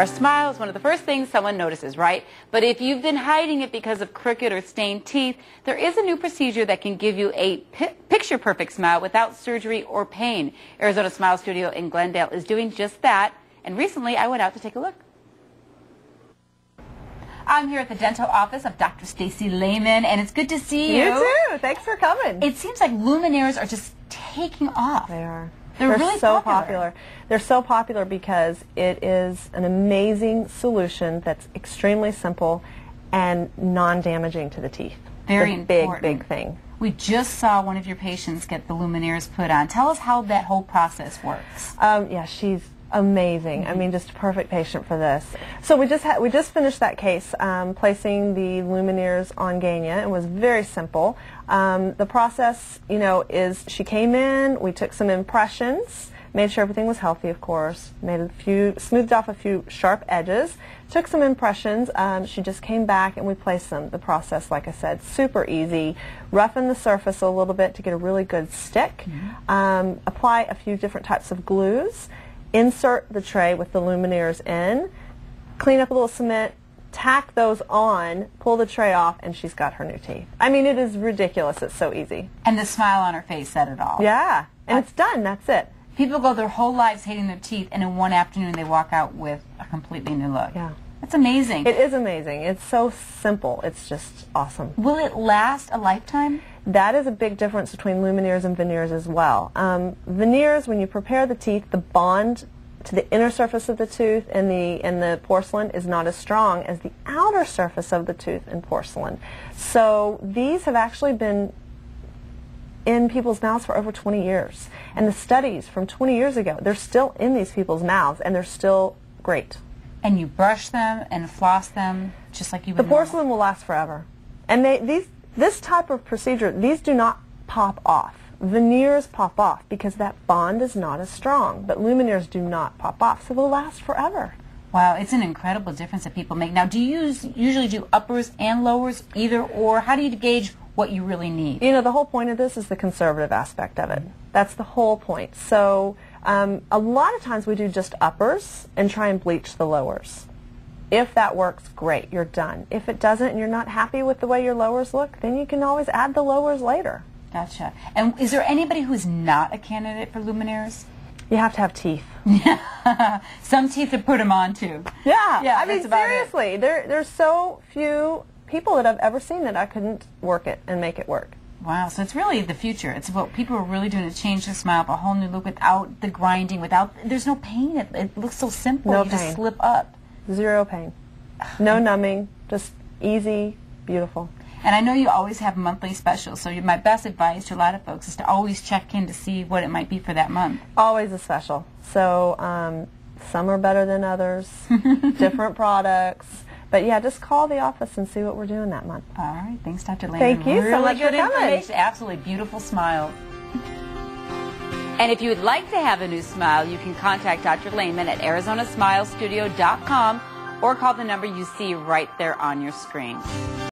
Our smile is one of the first things someone notices, right? But if you've been hiding it because of crooked or stained teeth, there is a new procedure that can give you a picture-perfect smile without surgery or pain. Arizona Smile Studio in Glendale is doing just that, and recently I went out to take a look. I'm here at the dental office of Dr. Stacy Lehman, and it's good to see you. You too. Thanks for coming. It seems like Lumineers are just taking off. They are. They're really so popular. They're so popular because it is an amazing solution that's extremely simple and non-damaging to the teeth. Very important. Big thing. We just saw one of your patients get the Lumineers put on. Tell us how that whole process works. Yeah, she's amazing. I mean, just a perfect patient for this. So we just finished that case, placing the Lumineers on Gania. It was very simple. The process, is she came in, we took some impressions, made sure everything was healthy, of course, smoothed off a few sharp edges, took some impressions. She just came back and we placed them. The process, like I said, super easy. Roughen the surface a little bit to get a really good stick. Apply a few different types of glues. Insert the tray with the Lumineers in, clean up a little cement, tack those on, pull the tray off, and she's got her new teeth. I mean, it is ridiculous. It's so easy. And the smile on her face said it all. Yeah, and it's done. That's it. People go their whole lives hating their teeth, and in one afternoon they walk out with a completely new look. Yeah. That's amazing. It is amazing. It's so simple. It's just awesome. Will it last a lifetime? That is a big difference between Lumineers and veneers as well. Veneers, when you prepare the teeth, the bond to the inner surface of the tooth and the porcelain is not as strong as the outer surface of the tooth in porcelain. So these have actually been in people's mouths for over 20 years. And the studies from 20 years ago, they're still in these people's mouths, and they're still great. And you brush them and floss them just like you would. The porcelain will last forever. And this type of procedure, these do not pop off. Veneers pop off because that bond is not as strong, but Lumineers do not pop off, so they'll last forever. Wow, it's an incredible difference that people make. Now, do you usually do uppers and lowers, either, or how do you gauge what you really need? The whole point of this is the conservative aspect of it. That's the whole point. So a lot of times we do just uppers and try and bleach the lowers. If that works, great, you're done. If it doesn't and you're not happy with the way your lowers look, then you can always add the lowers later. Gotcha. And is there anybody who's not a candidate for Lumineers? You have to have teeth. Some teeth have put them on too. Yeah, I mean, seriously, there's so few people that I've ever seen that I couldn't work it and make it work. Wow, so it's really the future. It's what people are really doing to change their smile, a whole new look without the grinding, there's no pain. It looks so simple. No you pain. Just slip up. Zero pain. No numbing. Just easy, beautiful. And I know you always have monthly specials, so my best advice to a lot of folks is to always check in to see what it might be for that month. Always a special. So some are better than others, different products. But yeah, just call the office and see what we're doing that month. All right. Thanks, Dr. Lehman. Thank you so much for coming. Absolutely beautiful smile. And if you would like to have a new smile, you can contact Dr. Lehman at ArizonaSmileStudio.com or call the number you see right there on your screen.